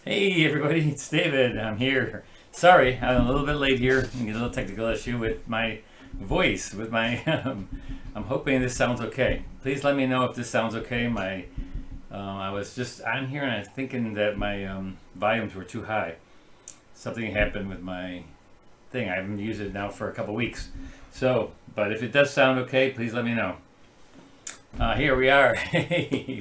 Hey everybody, it's David. I'm here. Sorry, I'm a little bit late here. I get a little technical issue with my voice. With my, I'm hoping this sounds okay. Please let me know if this sounds okay. I was just on here and I was thinking that my volumes were too high. Something happened with my thing. I haven't used it now for a couple weeks. So, but if it does sound okay, please let me know. Here we are,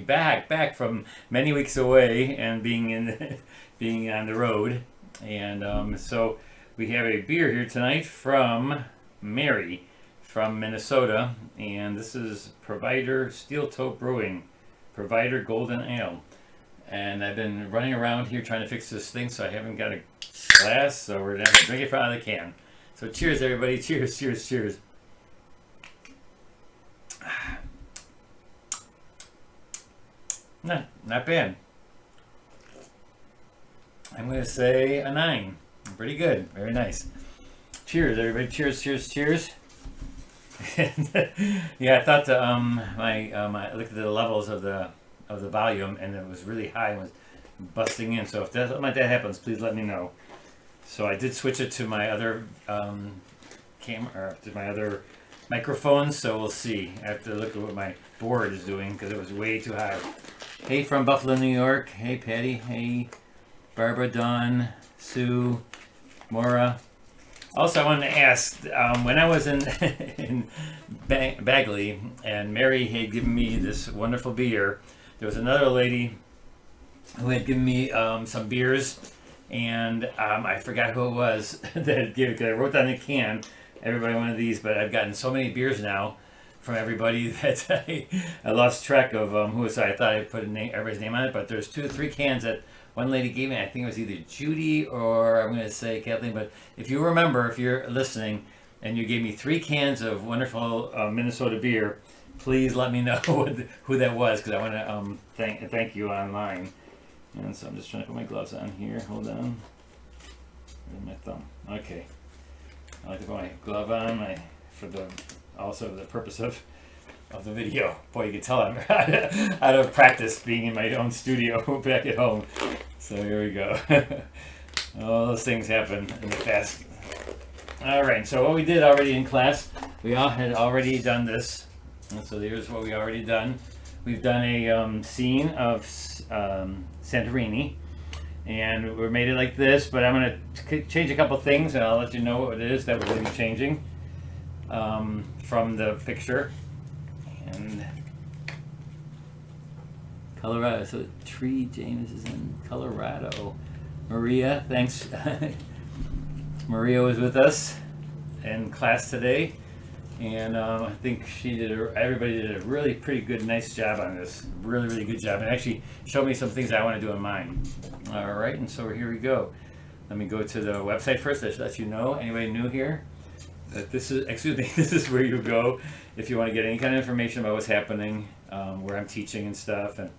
back from many weeks away and being on the road, and so we have a beer here tonight from Mary from Minnesota, and this is Provider Steel Toe Brewing, Provider Golden Ale, and I've been running around here trying to fix this thing, so I haven't got a glass, so we're gonna have to drink it out of the can. So cheers, everybody! Cheers, cheers, cheers. Not bad. I'm going to say a 9. Pretty good. Very nice. Cheers, everybody. Cheers, cheers, cheers. Yeah, I thought I looked at the levels of the volume, and it was really high and was busting in. So if something like that happens, please let me know. So I did switch it to my other camera, or to my other microphone. So we'll see. I have to look at what my board is doing because it was way too high. Hey from Buffalo, New York. Hey Patty. Hey Barbara, Dawn, Sue, Maura. Also, I wanted to ask, when I was in Bagley and Mary had given me this wonderful beer, there was another lady who had given me some beers, and I forgot who it was that gave it, because I wrote down the can, everybody one of these, but I've gotten so many beers now from everybody that I lost track of who was. I thought I put everybody's name on it, but there's 2 or 3 cans that one lady gave me. I think it was either Judy or I'm going to say Kathleen. But if you remember, if you're listening, and you gave me 3 cans of wonderful Minnesota beer, please let me know who that was, because I want to thank you online. And so I'm just trying to put my gloves on here. Hold on. Where's my thumb? Okay. I like to put my glove on also the purpose of the video. Boy, you can tell I'm out of practice being in my own studio back at home. So here we go. All those things happen in the past. All right, so what we did already in class, we all had already done this. And so here's what we already done. We've done a scene of Santorini, and we made it like this, but I'm going to change a couple things, and I'll let you know what it is that we're going to be changing from the picture. And Colorado, so Tree James is in Colorado. Maria, thanks. Maria was with us in class today, and I think everybody did a really pretty good, nice job on this. Really, really good job, and actually showed me some things I want to do in mine. All right, and so here we go. Let me go to the website first. Just let you know, anybody new here, that this is where you go if you want to get any kind of information about what's happening, where I'm teaching and stuff. And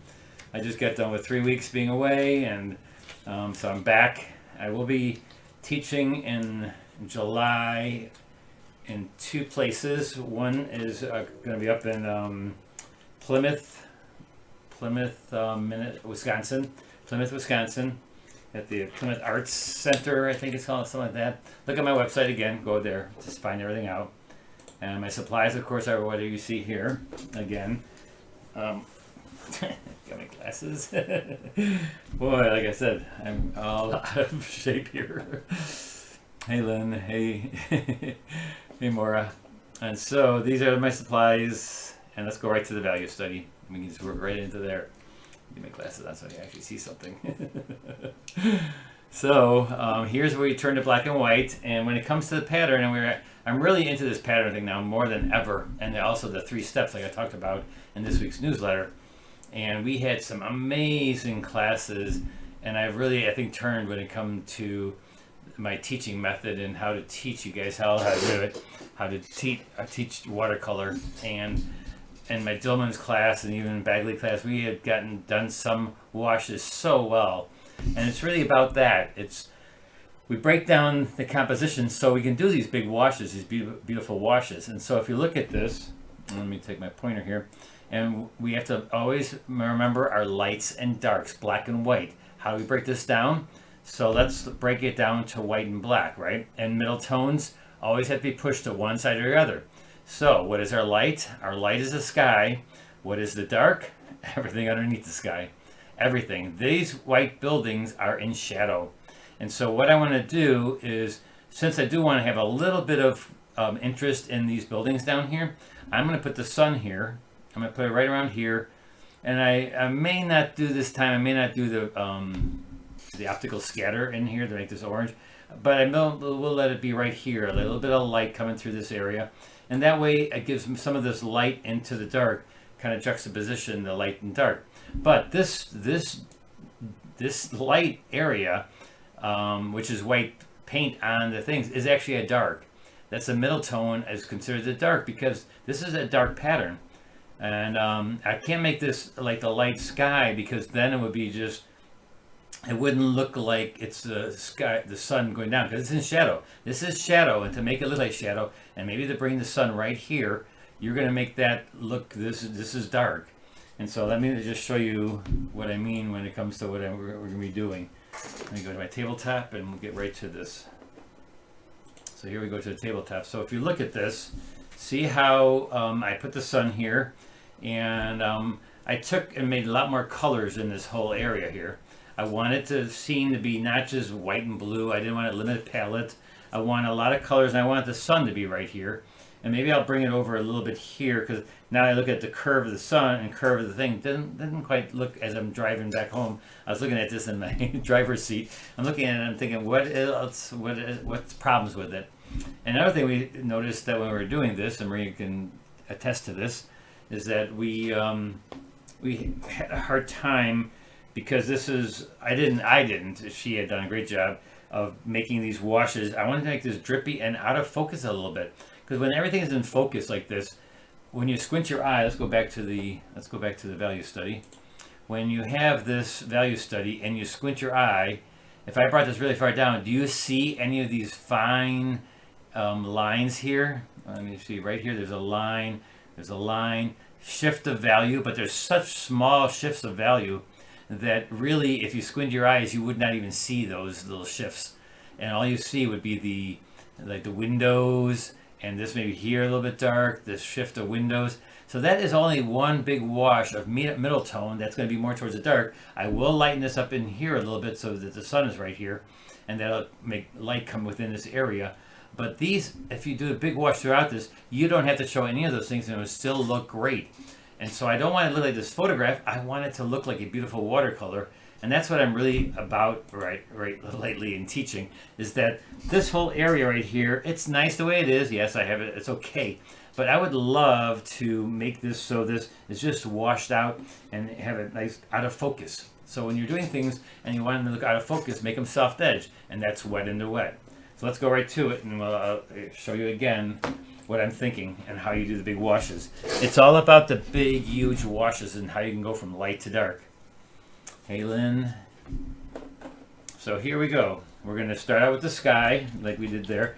I just got done with 3 weeks being away, and so I'm back. I will be teaching in July in 2 places. One is going to be up in Plymouth, Wisconsin. Plymouth, Wisconsin, at the Plymouth Arts Center, I think it's called, something like that. Look at my website again. Go there. Just find everything out. And my supplies, of course, are what you see here. Again. Got my glasses. Boy, like I said, I'm all out of shape here. Hey, Lynn. Hey. Hey, Maura. And so these are my supplies. And let's go right to the value study. We can just work right into there. Get my glasses on so I can actually see something. So here's where you turn to black and white. And when it comes to the pattern, and I'm really into this pattern thing now more than ever. And also the 3 steps like I talked about in this week's newsletter. And we had some amazing classes. And I think, turned when it comes to my teaching method and how to teach you guys how to do it. How to teach watercolor. And in my Dillman's class and even in Bagley class, we had done some washes so well. And it's really about that. We break down the composition so we can do these big washes, these beautiful washes. And so if you look at this, let me take my pointer here, and we have to always remember our lights and darks, black and white. How do we break this down? So let's break it down to white and black, right? And middle tones always have to be pushed to one side or the other. So what is our light? Our light is the sky. What is the dark? Everything underneath the sky. Everything. These white buildings are in shadow. And so what I want to do is, since I do want to have a little bit of interest in these buildings down here, I'm going to put the sun here. I'm going to put it right around here. And I may not do this time, I may not do the optical scatter in here to make this orange, but we'll let it be right here, a little bit of light coming through this area. And that way it gives some of this light into the dark, kind of juxtaposition the light and dark. But this light area, which is white paint on the things, is actually a dark. That's the middle tone is considered a dark because this is a dark pattern. And I can't make this like the light sky because then it would be just, it wouldn't look like it's the sky, the sun going down, because it's in shadow. This is shadow, and to make it look like shadow, and maybe to bring the sun right here, you're going to make that look, this is dark. And so let me just show you what I mean when it comes to what we're going to be doing. Let me go to my tabletop and we'll get right to this. So here we go to the tabletop. So if you look at this, see how I put the sun here, and I took and made a lot more colors in this whole area here. I wanted to seem to be not just white and blue. I didn't want a limited palette. I want a lot of colors, and I wanted the sun to be right here. And maybe I'll bring it over a little bit here, because now I look at the curve of the sun and curve of the thing. Didn't quite look as I'm driving back home. I was looking at this in my driver's seat. I'm looking at it and I'm thinking, what's problems with it? And another thing we noticed that when we were doing this, and Maria can attest to this, is that we had a hard time, because this is, I didn't, she had done a great job of making these washes. I wanted to make this drippy and out of focus a little bit, because when everything is in focus like this, when you squint your eye, let's go back to the value study. When you have this value study and you squint your eye, if I brought this really far down, do you see any of these fine lines here? Let me see, right here there's a line, shift of value, but there's such small shifts of value that really, if you squint your eyes, you would not even see those little shifts, and all you see would be the windows, and this maybe here a little bit dark, this shift of windows. So that is only one big wash of middle tone. That's going to be more towards the dark. I will lighten this up in here a little bit so that the sun is right here, and that'll make light come within this area. But these, if you do a big wash throughout this, you don't have to show any of those things, and it will still look great. And so I don't want it to look like this photograph. I want it to look like a beautiful watercolor. And that's what I'm really about right lately in teaching, is that this whole area right here, it's nice the way it is. Yes, I have it. It's okay. But I would love to make this so this is just washed out and have it nice out of focus. So when you're doing things and you want them to look out of focus, make them soft edge. And that's wet into wet. So let's go right to it, and we'll show you again what I'm thinking and how you do the big washes. It's all about the big, huge washes and how you can go from light to dark. Hey, Lynn. So here we go. We're going to start out with the sky, like we did there.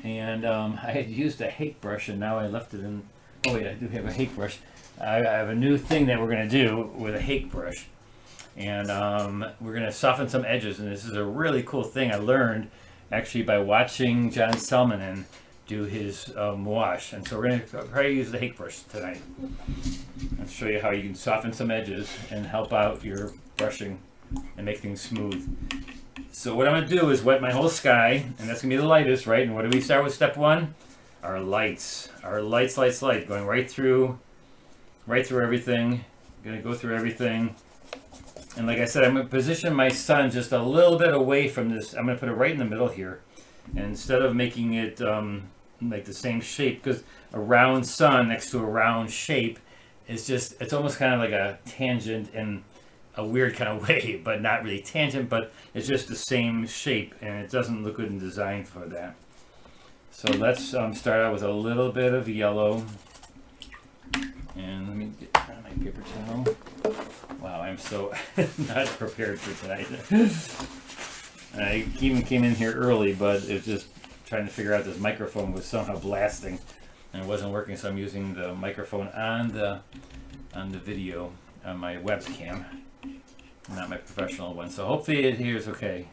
And I had used a hake brush, and now I left it in. Oh, wait, I do have a hake brush. I have a new thing that we're going to do with a hake brush. And we're going to soften some edges. And this is a really cool thing I learned, actually, by watching John Selmanen do his wash. And so we're going to probably use the hake brush tonight. I'll show you how you can soften some edges and help out your brushing and make things smooth. So what I'm going to do is wet my whole sky, and that's going to be the lightest, right? And what do we start with step one? Our lights. Our lights, going right through everything. Going to go through everything. And like I said, I'm going to position my sun just a little bit away from this. I'm going to put it right in the middle here. And instead of making it like the same shape, because a round sun next to a round shape is just, it's almost kind of like a tangent in a weird kind of way, but not really tangent, but it's just the same shape, and it doesn't look good in design for that. So let's start out with a little bit of yellow. And let me get my paper towel. Wow, I'm so not prepared for tonight. I even came in here early, but it's just trying to figure out this microphone was somehow blasting and it wasn't working, so I'm using the microphone on the video on my webcam. not my professional one. So hopefully it here's okay.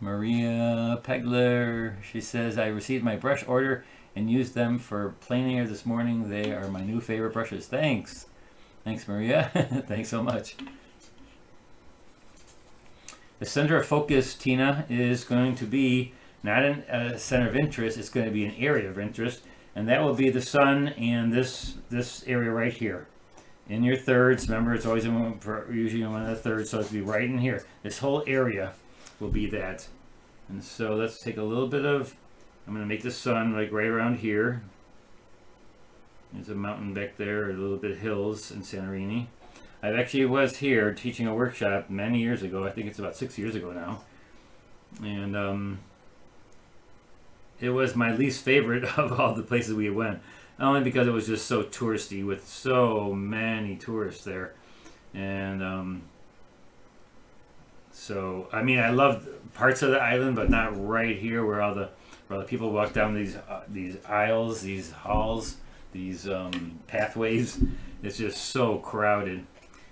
Maria Pegler, she says, I received my brush order and used them for plein air this morning. They are my new favorite brushes. Thanks. Thanks, Maria. Thanks so much. The center of focus, Tina, is going to be not a center of interest. It's going to be an area of interest. And that will be the sun and this area right here. In your thirds, remember it's always usually in one of the thirds, so it'll be right in here. This whole area will be that. And so let's take a little bit of, I'm going to make the sun like right around here. There's a mountain back there, a little bit of hills in Santorini. I actually was here teaching a workshop many years ago. I think it's about 6 years ago now. And it was my least favorite of all the places we went. Only because it was just so touristy with so many tourists there. And so, I mean, I loved parts of the island, but not right here where all the people walk down these aisles, these halls, these pathways. It's just so crowded.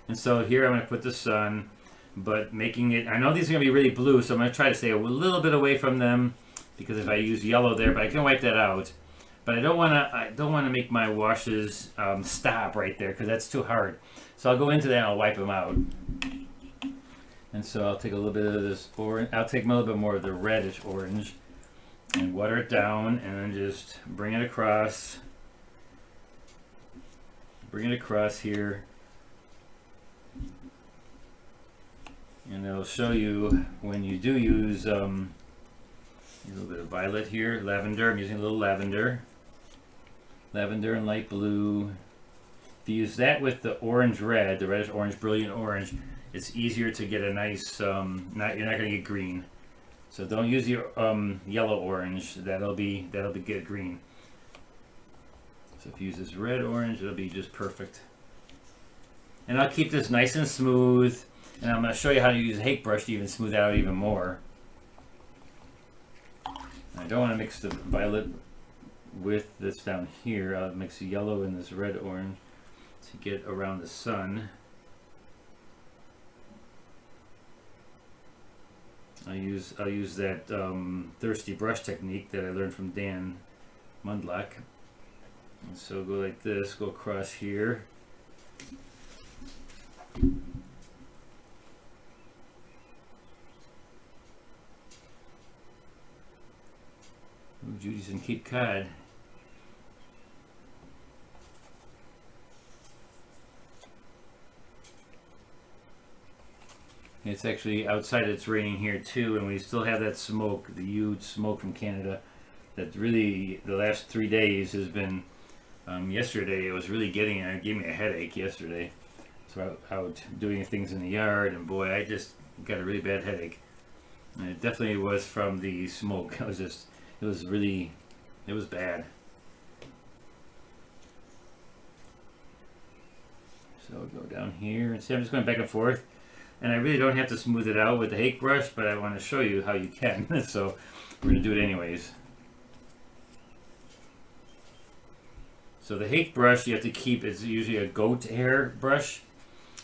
And so here I'm going to put the sun, but making it, I know these are going to be really blue, so I'm going to try to stay a little bit away from them, because if I use yellow there, but I can wipe that out. But I don't want to make my washes stop right there, because that's too hard. So I'll go into that and I'll wipe them out. And so I'll take a little bit of this orange, I'll take a little bit more of the reddish orange and water it down, and then just bring it across. Bring it across here. And it'll show you when you do use a little bit of violet here, lavender. I'm using a little lavender. Lavender and light blue. If you use that with the orange red, the reddish orange, brilliant orange, it's easier to get a nice, you're not going to get green. So don't use your yellow orange, that'll be get green. So if you use this red orange, it'll be just perfect. And I'll keep this nice and smooth, and I'm going to show you how to use a hake brush to even smooth that out even more. I don't want to mix the violet with this down here. I'll mix the yellow and this red orange to get around the sun. I'll use that thirsty brush technique that I learned from Dan Mundlock. And so go like this, go across here. Ooh, Judy's in Cape Cod. It's actually outside, it's raining here too, and we still have that smoke, the huge smoke from Canada that really the last 3 days has been, yesterday it was really getting, it gave me a headache yesterday. So out doing things in the yard, and boy, I just got a really bad headache. And it definitely was from the smoke. It was bad. So go down here, and see I'm just going back and forth. And I really don't have to smooth it out with the hake brush, but I want to show you how you can. So we're going to do it anyways. So the hake brush you have to keep, it's usually a goat hair brush.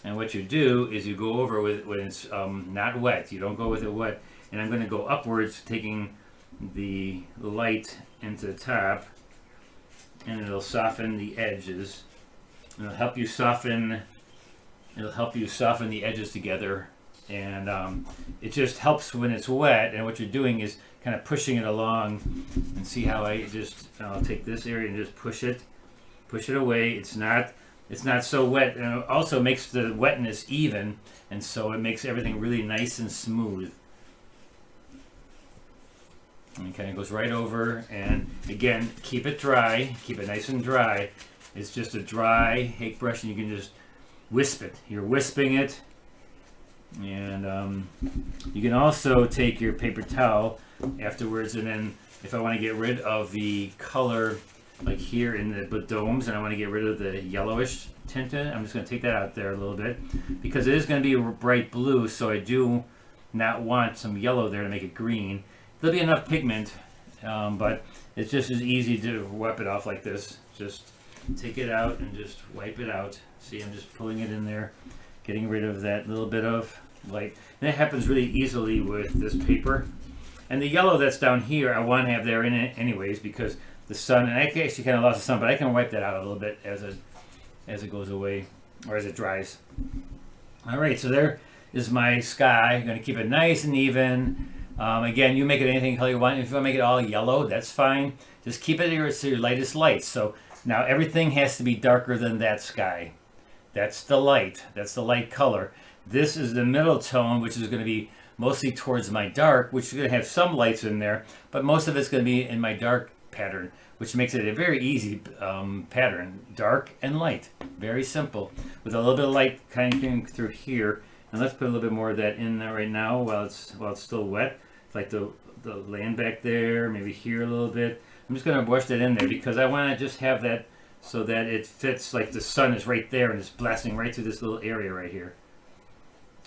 And what you do is you go over with when it's not wet. You don't go with it wet. And I'm going to go upwards, taking the light into the top, and it'll soften the edges. It'll help you soften. It'll help you soften the edges together, and it just helps when it's wet. And what you're doing is kind of pushing it along. And see how I'll take this area and just push it away. It's not so wet, and it also makes the wetness even, and so it makes everything really nice and smooth. And it kind of goes right over, and again, keep it dry, keep it nice and dry. It's just a dry hake brush, and you can just wisp it. You're wisping it, and you can also take your paper towel afterwards, and then if I want to get rid of the color, like here in the domes, and I want to get rid of the yellowish tint in it, I'm just going to take that out there a little bit, because it is going to be bright blue, so I do not want some yellow there to make it green. There'll be enough pigment, but it's just as easy to wipe it off like this. Just take it out and just wipe it out. See, I'm just pulling it in there, getting rid of that little bit of light. And that happens really easily with this paper. And the yellow that's down here, I want to have there in it anyways, because the sun, and I actually kind of lost the sun, but I can wipe that out a little bit as it goes away, or as it dries. All right, so there is my sky. I'm going to keep it nice and even. Again, you make it anything color you want. If you want to make it all yellow, that's fine. Just keep it to your lightest light. So now everything has to be darker than that sky. That's the light. That's the light color. This is the middle tone, which is going to be mostly towards my dark, which is going to have some lights in there, but most of it's going to be in my dark pattern, which makes it a very easy pattern. Dark and light. Very simple. With a little bit of light kind of coming through here. And let's put a little bit more of that in there right now while it's still wet. Like the land back there, maybe here a little bit. I'm just going to brush that in there because I want to just have that so that it fits, like the sun is right there and it's blasting right through this little area right here.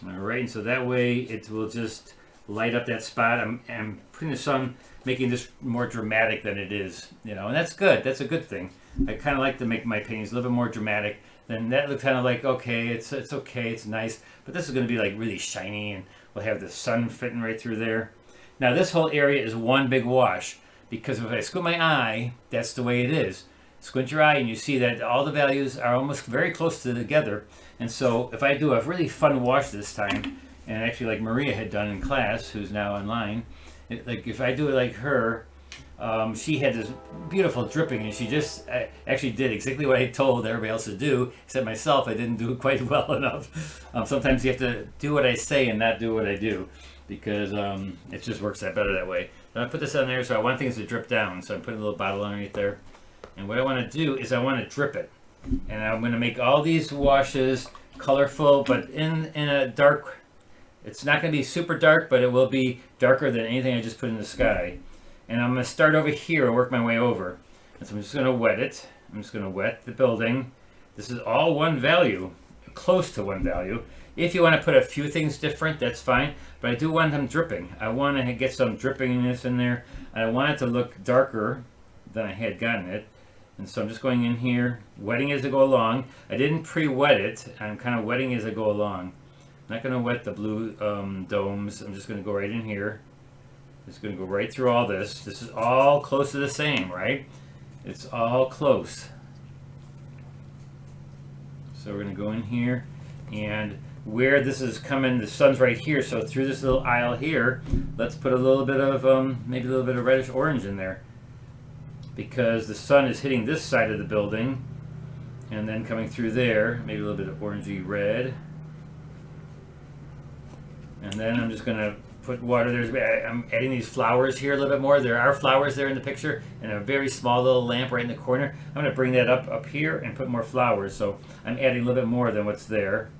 All right, and so that way it will just light up that spot. I'm putting the sun, making this more dramatic than it is, you know, and that's good. That's a good thing. I kind of like to make my paintings a little bit more dramatic. Then that looks kind of like, okay, it's okay, it's nice, but this is going to be like really shiny, and we'll have the sun fitting right through there. Now this whole area is one big wash, because if I squint my eye, that's the way it is. Squint your eye and you see that all the values are almost very close to together. And so if I do a really fun wash this time, and actually like Maria had done in class, who's now online, like if I do it like her, she had this beautiful dripping, and she just actually did exactly what I told everybody else to do, except myself. I didn't do it quite well enough. Sometimes you have to do what I say and not do what I do, because it just works out better that way. Then I put this on there, so I want things to drip down, so I'm putting a little bottle underneath there. And what I want to do is I want to drip it. And I'm going to make all these washes colorful, but in a dark, it's not going to be super dark, but it will be darker than anything I just put in the sky. And I'm going to start over here and work my way over. And so I'm just going to wet it. I'm just going to wet the building. This is all one value, close to one value. If you want to put a few things different, that's fine. But I do want them dripping. I want to get some drippiness in there. I want it to look darker than I had gotten it. And so I'm just going in here, wetting as I go along. I didn't pre-wet it. I'm kind of wetting as I go along. I'm not going to wet the blue domes. I'm just going to go right in here. Just going to go right through all this. This is all close to the same, right? It's all close. So we're going to go in here, and where this is coming, the sun's right here. So through this little aisle here, let's put a little bit of maybe a little bit of reddish orange in there, because the sun is hitting this side of the building, and then coming through there, maybe a little bit of orangey red. And then I'm just going to put water. I'm adding these flowers here a little bit more. There are flowers there in the picture, and a very small little lamp right in the corner. I'm going to bring that up here and put more flowers. So I'm adding a little bit more than what's there.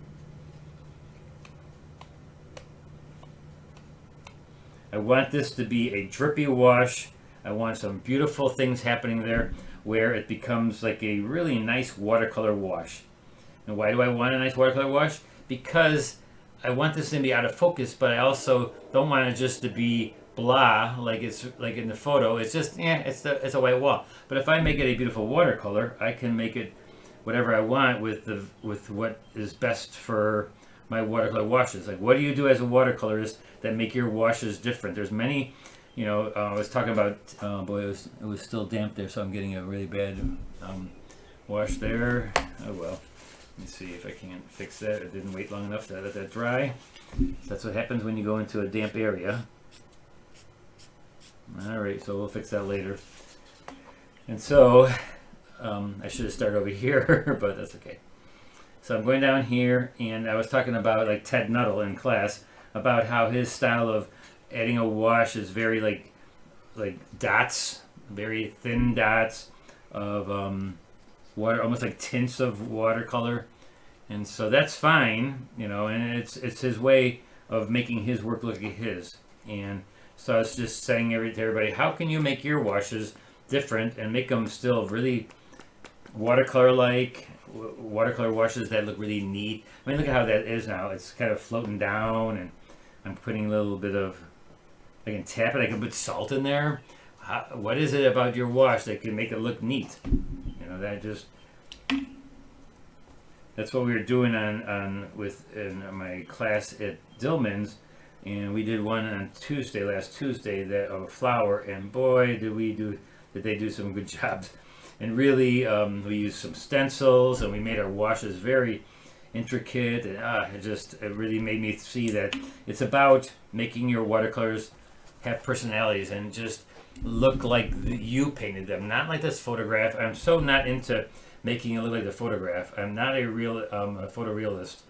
I want this to be a drippy wash. I want some beautiful things happening there where it becomes like a really nice watercolor wash. And why do I want a nice watercolor wash? Because I want this to be out of focus, but I also don't want it just to be blah, like it's like in the photo. It's just, it's a white wall. But if I make it a beautiful watercolor, I can make it whatever I want with what is best for my watercolor washes. Like, what do you do as a watercolorist that make your washes different? There's many, you know, I was talking about, boy, it was still damp there, so I'm getting a really bad wash there. Oh well. Let me see if I can fix that. I didn't wait long enough to let that dry. So that's what happens when you go into a damp area. Alright, so we'll fix that later. And so, I should have started over here, but that's okay. So I'm going down here, and I was talking about like Ted Nuttall in class, about how his style of adding a wash is very like dots, very thin dots of water, almost like tints of watercolor. And so that's fine, you know, and it's his way of making his work look like his. And so I was just saying to everybody, how can you make your washes different and make them still really watercolor-like, watercolor washes that look really neat? I mean, look at how that is now. It's kind of floating down, and I'm putting a little bit of, I can tap it, I can put salt in there. What is it about your wash that can make it look neat? You know, that just, That's what we were doing in my class at Dillman's, and we did one on Tuesday, last Tuesday, that of a flower, and boy, did they do some good jobs. And really, we used some stencils, and we made our washes very intricate, and it really made me see that it's about making your watercolors have personalities and just look like you painted them, not like this photograph. I'm so not into making it look like the photograph. I'm not a photorealist.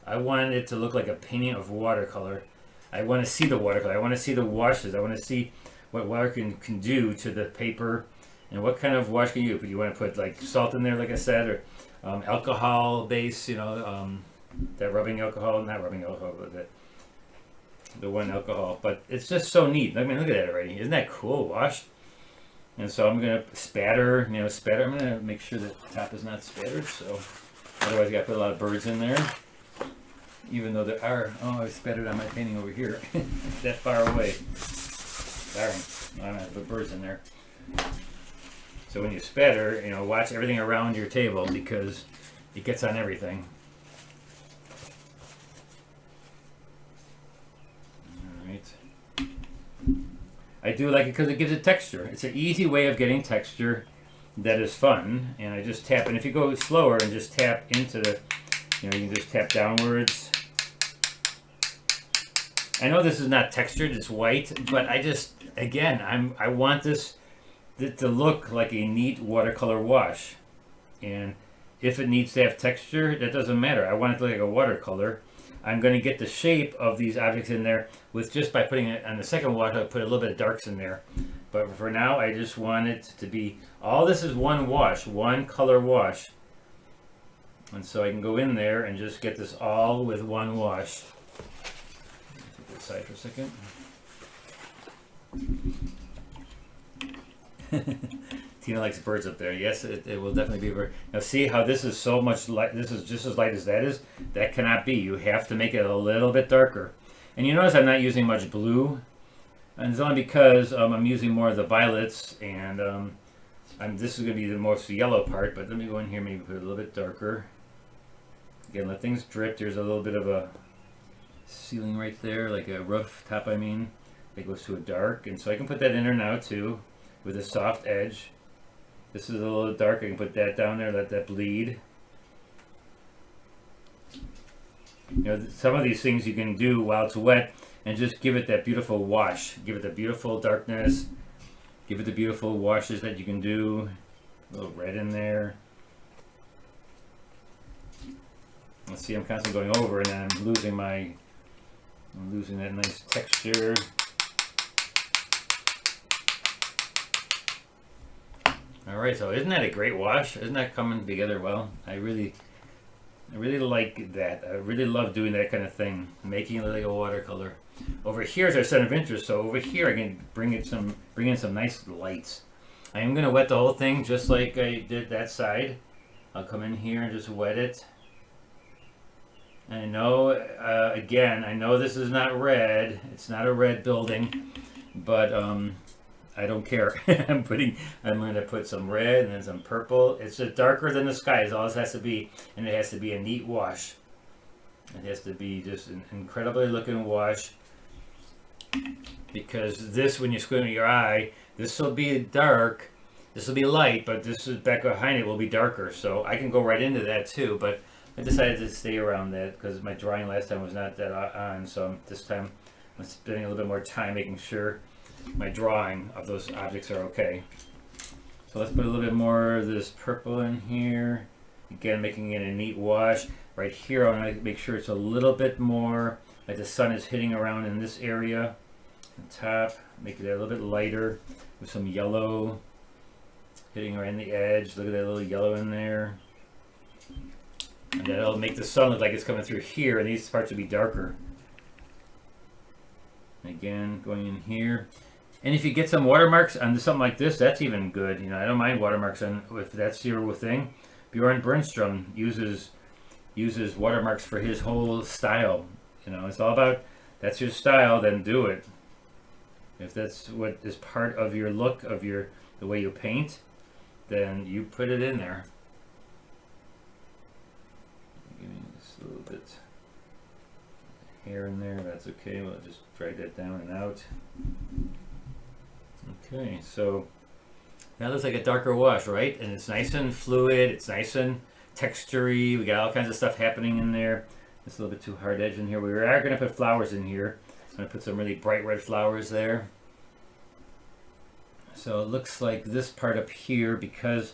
I want it to look like a painting of watercolor. I want to see the watercolor. I want to see the washes. I want to see what water can do to the paper, and what kind of wash can you put. You want to put like salt in there, like I said, or alcohol base, that rubbing alcohol, not rubbing alcohol, but the one alcohol. But it's just so neat. I mean, look at that already. Isn't that cool? Wash. And so I'm going to spatter. I'm going to make sure that the top is not spattered, so otherwise I got to put a lot of birds in there. Even though there are, I spattered on my painting over here, that far away. Darn, I'm going to put birds in there. So when you spatter, watch everything around your table because it gets on everything. I do like it because it gives it texture. It's an easy way of getting texture that is fun. And I just tap, and if you go slower and just tap into the, you can just tap downwards. I know this is not textured, it's white, but I want this to look like a neat watercolor wash. And if it needs to have texture, that doesn't matter. I want it to look like a watercolor. I'm going to get the shape of these objects in there with just by putting it on the second wash. I put a little bit of darks in there, but for now I just want it to be all this is one wash, one color wash, and so I can go in there and just get this all with one wash. Put this aside for a second. Tina likes birds up there. Yes, it will definitely be a bird. Now see how this is so much light. This is just as light as that is. That cannot be. You have to make it a little bit darker. And you notice I'm not using much blue. And it's only because I'm using more of the violets. And this is going to be the most yellow part. But let me go in here, maybe put it a little bit darker. Again, let things drip. There's a little bit of a ceiling right there, like a rooftop, I mean. It goes to a dark. And so I can put that in there now too, with a soft edge. This is a little dark. I can put that down there, let that bleed. Some of these things you can do while it's wet and just give it that beautiful wash. Give it the beautiful darkness. Give it the beautiful washes that you can do. A little red in there. Let's see, I'm constantly going over and then I'm losing that nice texture. Alright, so isn't that a great wash? Isn't that coming together well? I really like that. I really love doing that kind of thing. Making it like a watercolor. Over here is our center of interest, so over here I can bring in some nice lights. I am going to wet the whole thing just like I did that side. I'll come in here and just wet it. And I know, again, I know this is not red. It's not a red building, but I don't care. I'm going to put some red and then some purple. It's just darker than the sky is all this has to be, and it has to be a neat wash. It has to be just an incredibly looking wash, because this, when you squint your eye, this will be dark, this will be light, but this is back behind it will be darker. So I can go right into that too, but I decided to stay around that because my drawing last time was not that on, so this time I'm spending a little bit more time making sure my drawing of those objects are okay. So let's put a little bit more of this purple in here. Again, making it a neat wash. Right here, I want to make sure it's a little bit more like the sun is hitting around in this area. On top, make it a little bit lighter with some yellow hitting around the edge. Look at that little yellow in there. And that'll make the sun look like it's coming through here, and these parts will be darker. Again, going in here. And if you get some watermarks on something like this, that's even good. I don't mind watermarks on if that's your thing. Bjorn Bernstrom uses watermarks for his whole style. It's all about, that's your style, then do it. If that's what is part of your look, of the way you paint, then you put it in there. hair in there. That's okay. We'll just drag that down and out. Okay, so that looks like a darker wash, right? And it's nice and fluid. It's nice and textury. We got all kinds of stuff happening in there. It's a little bit too hard edge in here. We are going to put flowers in here. I'm going to put some really bright red flowers there. So it looks like this part up here, because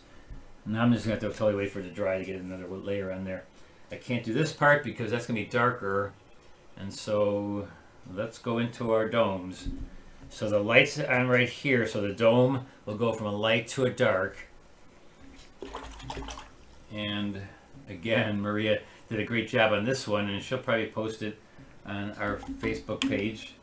now I'm just going to have to totally wait for it to dry to get another layer on there. I can't do this part because that's going to be darker. And so let's go into our domes. So the light's on right here, so the dome will go from a light to a dark. And again, Maria did a great job on this one, and she'll probably post it on our Facebook page.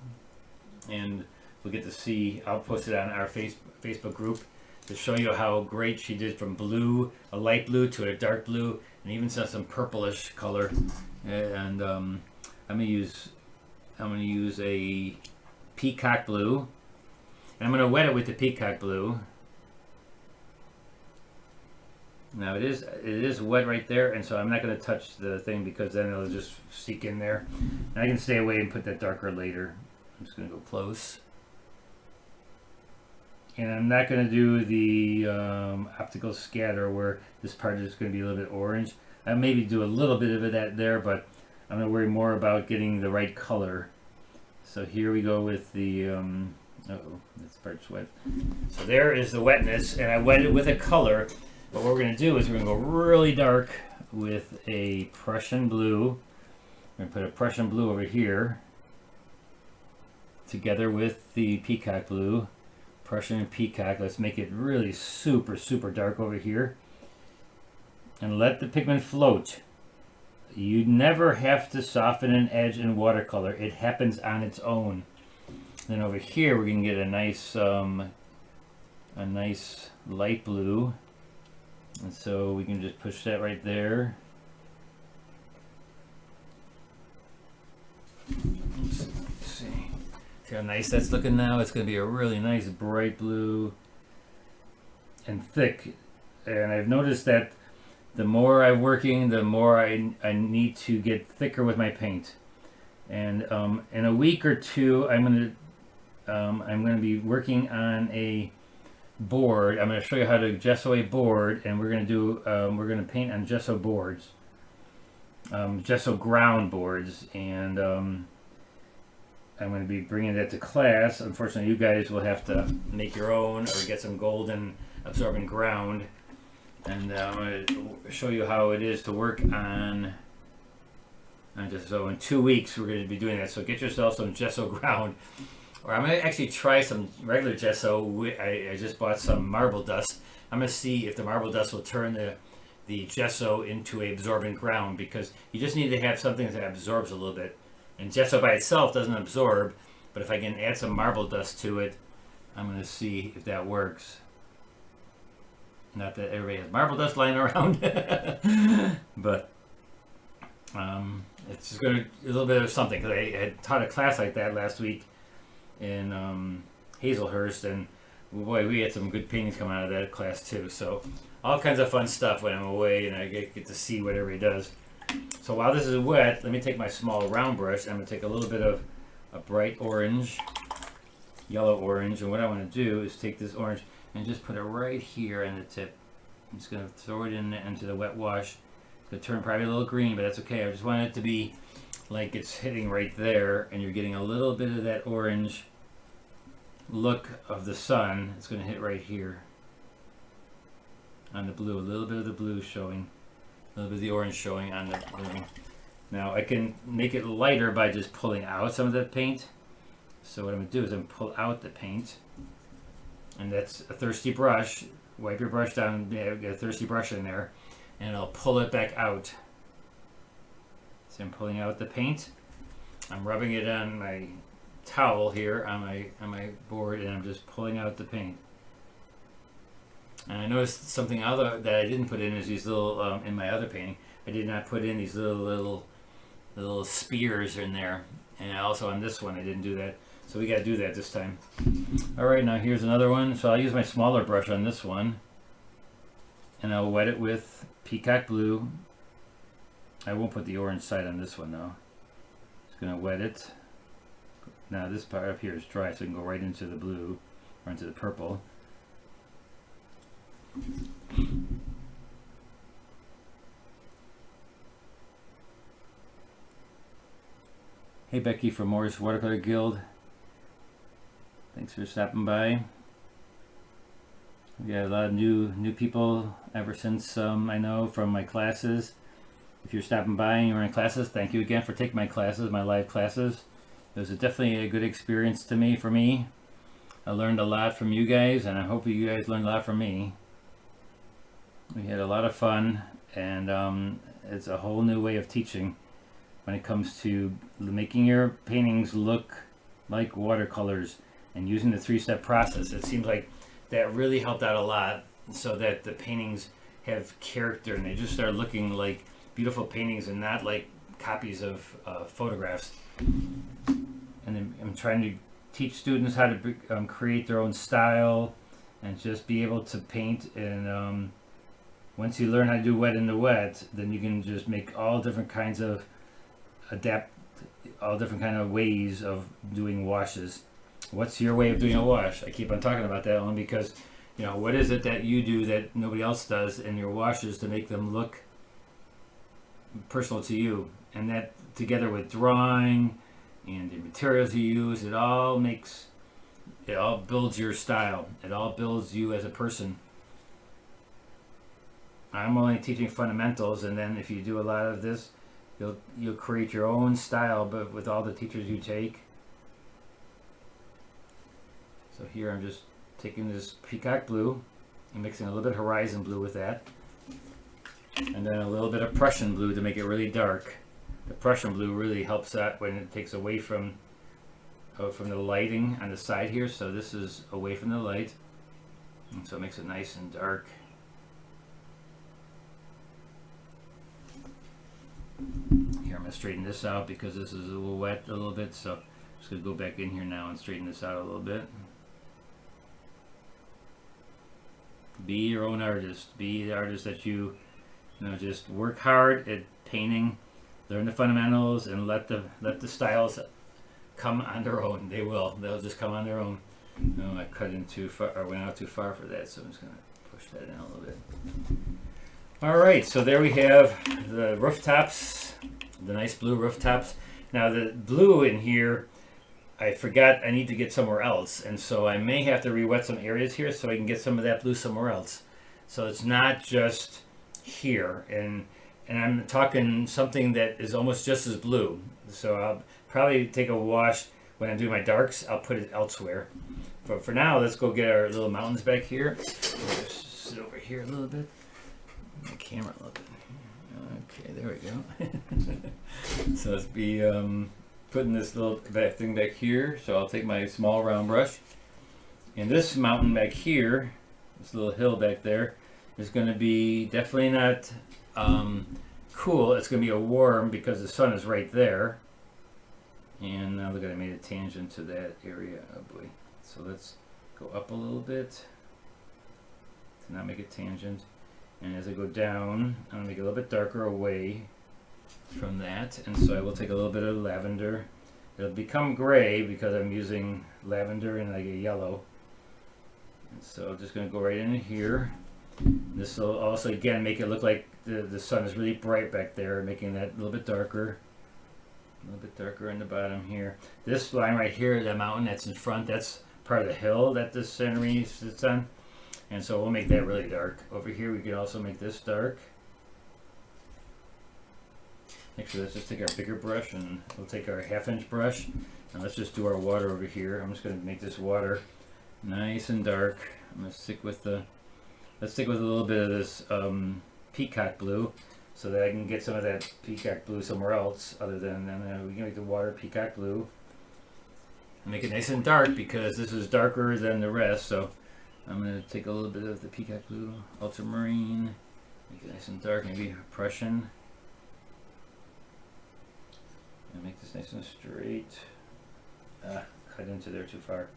And we'll get to see, I'll post it on our Facebook group to show you how great she did from blue, a light blue to a dark blue, and even some purplish color. And I'm gonna use a peacock blue, and I'm gonna wet it with the peacock blue. Now it is wet right there, and so I'm not gonna touch the thing because then it'll just seep in there. And I can stay away and put that darker later. I'm just gonna go close. And I'm not going to do the optical scatter where this part is going to be a little bit orange. I maybe do a little bit of that there, but I'm going to worry more about getting the right color. So here we go with the, uh-oh, this part's wet. So there is the wetness, and I wet it with a color. But what we're going to do is we're going to go really dark with a Prussian blue. We're going to put a Prussian blue over here together with the peacock blue. Prussian and peacock. Let's make it really super, super dark over here. And let the pigment float. You never have to soften an edge in watercolor. It happens on its own. Then over here we're going to get a nice light blue. And so we can just push that right there. Let's see. See how nice that's looking now? It's going to be a really nice bright blue and thick. And I've noticed that the more I'm working, the more I need to get thicker with my paint. And in a week or two, I'm going to be working on a board. I'm going to show you how to gesso a board, and we're going to paint on gesso boards, gesso ground boards, and I'm going to be bringing that to class. Unfortunately, you guys will have to make your own or get some golden absorbent ground. And I'm going to show you how it is to work on gesso. In 2 weeks, we're going to be doing that. So get yourself some gesso ground. Or I'm going to actually try some regular gesso. I just bought some marble dust. I'm going to see if the marble dust will turn the gesso into a absorbent ground, because you just need to have something that absorbs a little bit. And gesso by itself doesn't absorb, but if I can add some marble dust to it, I'm going to see if that works. Not that everybody has marble dust lying around, but it's just going to a little bit of something, because I had taught a class like that last week in Hazelhurst, and boy, we had some good paintings come out of that class too. So all kinds of fun stuff when I'm away, and I get to see what everybody does. So while this is wet, let me take my small round brush. I'm going to take a little bit of a bright orange, yellow orange, and what I want to do is take this orange and just put it right here on the tip. I'm just going to throw it into the wet wash. It's going to turn probably a little green, but that's okay. I just want it to be like it's hitting right there, and you're getting a little bit of that orange look of the sun. It's going to hit right here on the blue, a little bit of the blue showing. A little bit of the orange showing on the blue. Now I can make it lighter by just pulling out some of the paint. So what I'm going to do is I'm going to pull out the paint. And that's a thirsty brush. Wipe your brush down, get a thirsty brush in there, and I'll pull it back out. So I'm pulling out the paint. I'm rubbing it on my towel here on my board, and I'm just pulling out the paint. And I noticed something other that I didn't put in is these little, in my other painting, I did not put in these little spears in there. And also on this one, I didn't do that. So we got to do that this time. All right, now here's another one. So I'll use my smaller brush on this one, and I'll wet it with peacock blue. I won't put the orange side on this one though. Just gonna wet it. Now this part up here is dry, so we can go right into the blue or into the purple. Hey Becky from Moore's Watercolor Guild. Thanks for stopping by. We got a lot of new people ever since I know from my classes. If you're stopping by and you're in classes, thank you again for taking my classes, my live classes. It was definitely a good experience for me. I learned a lot from you guys, and I hope you guys learned a lot from me. We had a lot of fun, and it's a whole new way of teaching when it comes to making your paintings look like watercolors and using the three-step process. It seems like that really helped out a lot, so that the paintings have character and they just start looking like beautiful paintings and not like copies of photographs. And then I'm trying to teach students how to create their own style and just be able to paint. And once you learn how to do wet in the wet, then you can just make all different kinds of all different kind of ways of doing washes. What's your way of doing a wash? I keep on talking about that only because, you know, what is it that you do that nobody else does in your washes to make them look personal to you? And that together with drawing and the materials you use, it all builds your style. It all builds you as a person. I'm only teaching fundamentals, and then if you do a lot of this, you'll create your own style, but with all the teachers you take. So here I'm just taking this peacock blue and mixing a little bit of horizon blue with that, and then a little bit of Prussian blue to make it really dark. The Prussian blue really helps out when it takes away from the lighting on the side here. So this is away from the light, and so it makes it nice and dark. Here I'm going to straighten this out because this is a little wet a little bit, so I'm just going to go back in here now and straighten this out a little bit. Be your own artist. Be the artist that you know, just work hard at painting, learn the fundamentals, and let the styles come on their own. They will. They'll just come on their own. No, I cut in too far, or went out too far for that, so I'm just going to push that in a little bit. All right, so there we have the rooftops, the nice blue rooftops. Now the blue in here, I forgot I need to get somewhere else, and so I may have to re-wet some areas here so I can get some of that blue somewhere else. So it's not just here, and I'm talking something that is almost just as blue. So I'll probably take a wash when I do my darks. I'll put it elsewhere. But for now, let's go get our little mountains back here. Just sit over here a little bit. The camera a little bit. Okay, there we go. So let's be putting this little thing back here. So I'll take my small round brush, and this mountain back here, this little hill back there, is going to be definitely not cool. It's going to be a warm because the sun is right there. And now look at, I made a tangent to that area. Oh boy. So let's go up a little bit to not make a tangent. And as I go down, I'm going to make it a little bit darker away from that. And so I will take a little bit of lavender. It'll become gray because I'm using lavender and like a yellow. And so I'm just going to go right in here. This will also, again, make it look like the sun is really bright back there, making that a little bit darker. A little bit darker in the bottom here. This line right here, the mountain that's in front, that's part of the hill that this scenery sits on. And so we'll make that really dark. Over here we can also make this dark. Actually, let's just take our bigger brush and we'll take our 1/2-inch brush and let's just do our water over here. I'm just going to make this water nice and dark. I'm going to stick with let's stick with a little bit of this peacock blue so that I can get some of that peacock blue somewhere else other than, we can make the water peacock blue. And make it nice and dark because this is darker than the rest. So I'm going to take a little bit of the peacock blue, ultramarine, make it nice and dark, maybe Prussian. And make this nice and straight. Cut into there too far.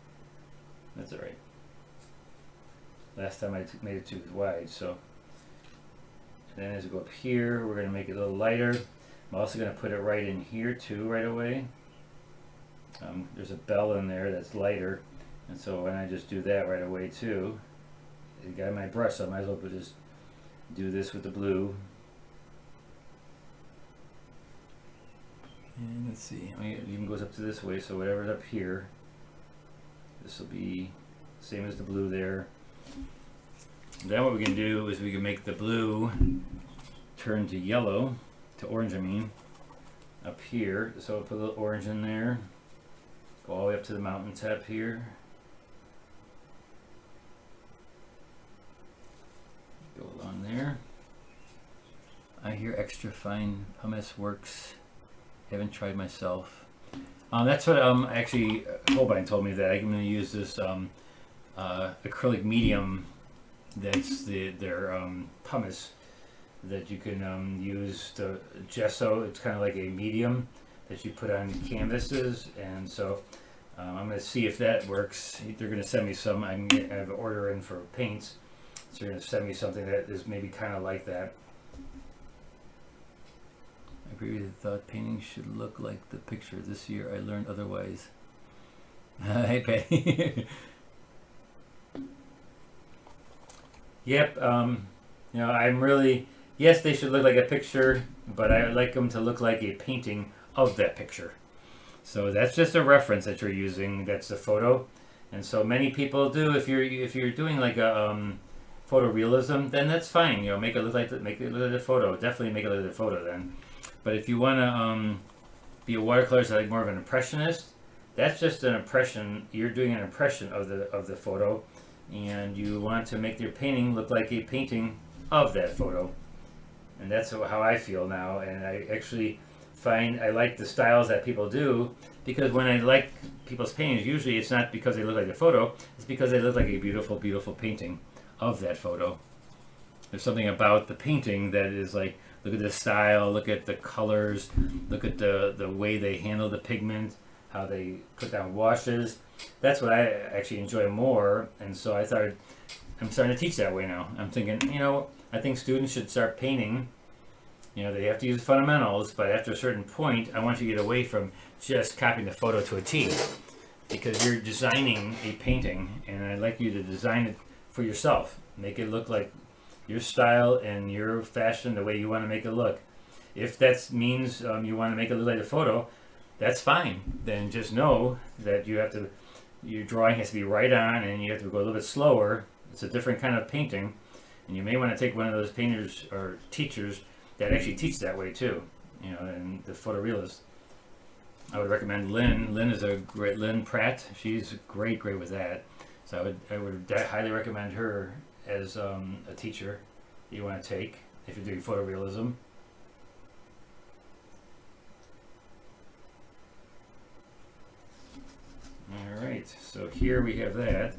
That's alright. Last time I made it too wide, so. And then as we go up here, we're going to make it a little lighter. I'm also going to put it right in here too right away. There's a bell in there that's lighter, and so when I just do that right away too, I got my brush, so I might as well just do this with the blue. And let's see, I mean, it even goes up to this way, so whatever's up here, this will be same as the blue there. And then what we can do is we can make the blue turn to yellow, to orange I mean, up here. So I'll put a little orange in there, go all the way up to the mountaintop here. Go along there. I hear extra fine pumice works. Haven't tried myself. That's what actually Holbein told me, that I'm going to use this acrylic medium. That's their pumice that you can use the gesso. It's kind of like a medium that you put on canvases, and so I'm going to see if that works. They're going to send me some. I have an order in for paints, so they're going to send me something that is maybe kind of like that. I previously thought painting should look like the picture. This year I learned otherwise. Hey, Patty. Yep. You know, I'm really, yes, they should look like a picture, but I would like them to look like a painting of that picture. So that's just a reference that you're using. That's the photo, and so many people do. If you're doing like a photorealism, then that's fine. You know, make it look like a photo. Definitely make it look like a photo then. But if you want to be a watercolor, so like more of an impressionist, that's just an impression. You're doing an impression of the photo, and you want to make your painting look like a painting of that photo. And that's how I feel now. And I actually find I like the styles that people do, because when I like people's paintings, usually it's not because they look like a photo, it's because they look like a beautiful, beautiful painting of that photo. There's something about the painting that is like, look at the style, look at the colors, look at the way they handle the pigment, how they put down washes. That's what I actually enjoy more, and so I'm starting to teach that way now. I'm thinking, you know, I think students should start painting. You know, they have to use fundamentals, but after a certain point, I want you to get away from just copying the photo to a T, because you're designing a painting, and I'd like you to design it for yourself. Make it look like your style and your fashion, the way you want to make it look. If that means you want to make it look like a photo, that's fine. Then just know that your drawing has to be right on, and you have to go a little bit slower. It's a different kind of painting, and you may want to take one of those painters or teachers that actually teach that way too. You know, and the photorealist. I would recommend Lynn. Lynn is a great, Lynn Pratt. She's great with that. So I would highly recommend her as a teacher that you want to take if you're doing photorealism. Alright, so here we have that.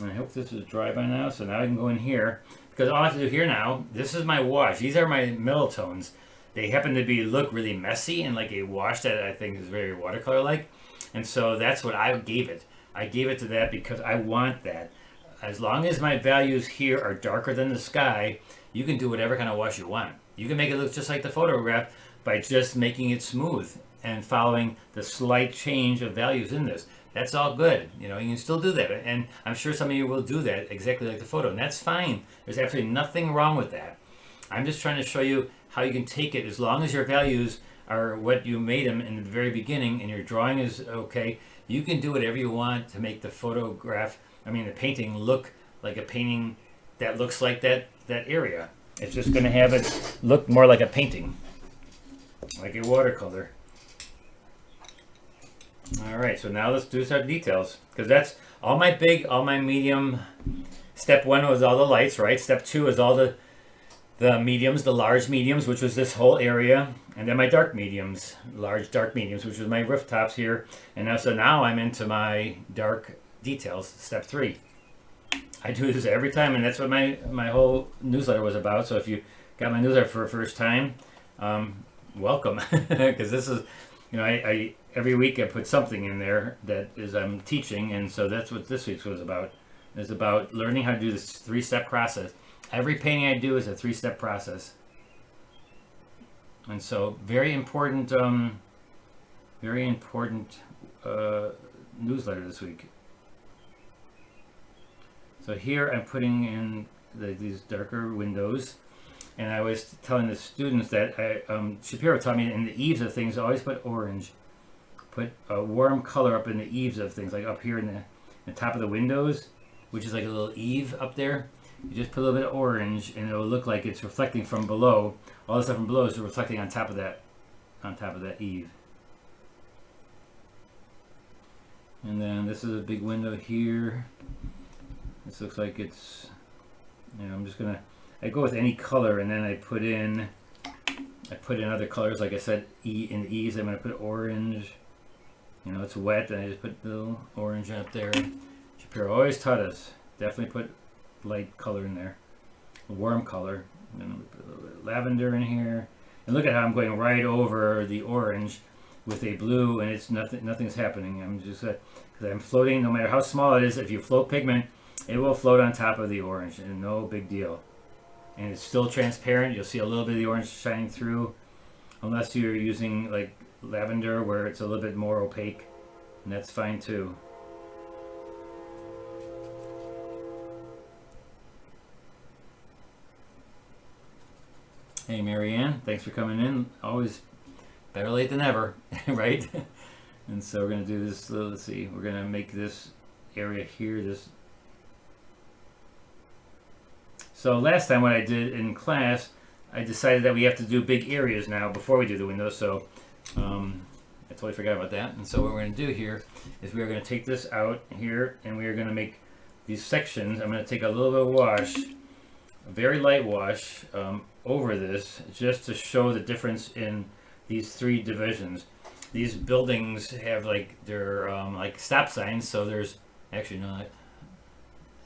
And I hope this is dry by now, so now I can go in here. Because all I have to do here now, this is my wash. These are my middle tones. They happen to look really messy and like a wash that I think is very watercolor-like. And so that's what I gave it. I gave it to that because I want that. As long as my values here are darker than the sky, you can do whatever kind of wash you want. You can make it look just like the photograph by just making it smooth and following the slight change of values in this. That's all good. You know, you can still do that. And I'm sure some of you will do that exactly like the photo. And that's fine. There's absolutely nothing wrong with that. I'm just trying to show you how you can take it as long as your values are what you made them in the very beginning and your drawing is okay. You can do whatever you want to make the the painting look like a painting that looks like that area. It's just going to have it look more like a painting, like a watercolor. All right, so now let's do some details, because that's all my big, all my medium. Step 1 was all the lights, right? Step 2 is all the mediums, the large mediums, which was this whole area, and then my dark mediums, large dark mediums, which was my rooftops here. And now I'm into my dark details, step 3. I do this every time, and that's what my whole newsletter was about. So if you got my newsletter for the first time, welcome, because this is, you know, I every week I put something in there that is I'm teaching, and so that's what this week's was about. It's about learning how to do this 3-step process. Every painting I do is a 3-step process. And so very important newsletter this week. So here I'm putting in these darker windows, and I was telling the students that Shapiro taught me in the eaves of things always put orange, put a warm color up in the eaves of things, like up here in the top of the windows, which is like a little eave up there. You just put a little bit of orange, and it'll look like it's reflecting from below. All the stuff from below is reflecting on top of that eave. And then this is a big window here. This looks like it's, I'm just gonna, I go with any color, and then I put in other colors. Like I said, in the eaves, I'm gonna put orange. It's wet, and I just put the little orange up there. Shapiro always taught us, definitely put light color in there, a warm color. And then we put a little bit of lavender in here. And look at how I'm going right over the orange with a blue, and it's nothing's happening. I'm just because I'm floating. No matter how small it is, if you float pigment, it will float on top of the orange, and no big deal. And it's still transparent. You'll see a little bit of the orange shining through, unless you're using like lavender where it's a little bit more opaque, and that's fine too. Hey Marianne, thanks for coming in. Always better late than never, right? And so we're gonna do this. Let's see. We're gonna make this area here. So last time, what I did in class, I decided that we have to do big areas now before we do the windows. So I totally forgot about that. And so what we're gonna do here is we are gonna take this out here, and we are gonna make these sections. I'm gonna take a little bit of wash, a very light wash, over this, just to show the difference in these three divisions. These buildings have they're like stop signs. So there's actually no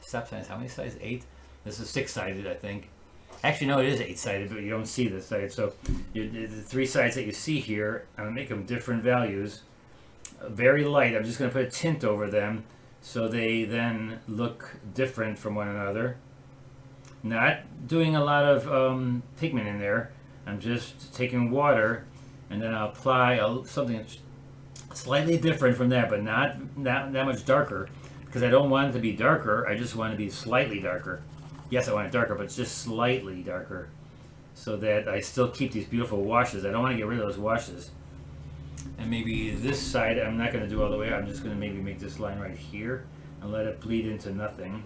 stop signs. How many sides? 8. This is 6-sided, I think. Actually, no, it is 8-sided, but you don't see this side. So the 3 sides that you see here, I'm gonna make them different values. Very light. I'm just gonna put a tint over them so they then look different from one another. Not doing a lot of pigment in there. I'm just taking water, and then I'll apply something slightly different from that, but not that much darker, because I don't want it to be darker. I just want it to be slightly darker. Yes, I want it darker, but it's just slightly darker, so that I still keep these beautiful washes. I don't want to get rid of those washes. And maybe this side I'm not going to do all the way. I'm just going to maybe make this line right here and let it bleed into nothing.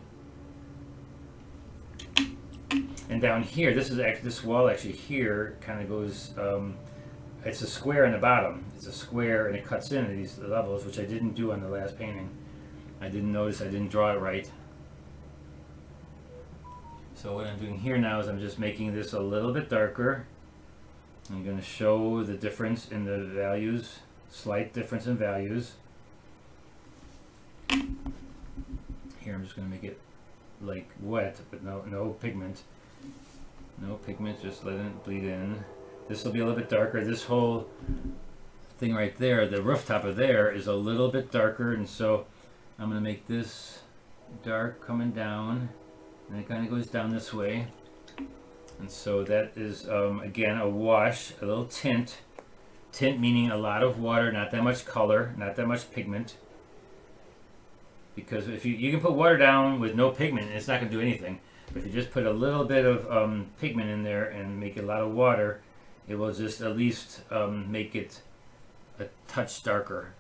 And down here, this wall actually here kind of goes, it's a square in the bottom. It's a square, and it cuts into these levels, which I didn't do on the last painting. I didn't notice, I didn't draw it right. So what I'm doing here now is I'm just making this a little bit darker. I'm going to show the difference in the values, slight difference in values. Here I'm just going to make it like wet, but no pigment. No pigment, just letting it bleed in. This will be a little bit darker. This whole thing right there, the rooftop of there, is a little bit darker, and so I'm going to make this dark coming down, and it kind of goes down this way. And so that is, again, a wash, a little tint. Tint meaning a lot of water, not that much color, not that much pigment. Because if you can put water down with no pigment, and it's not going to do anything. But if you just put a little bit of pigment in there and make a lot of water, it will just at least make it a touch darker.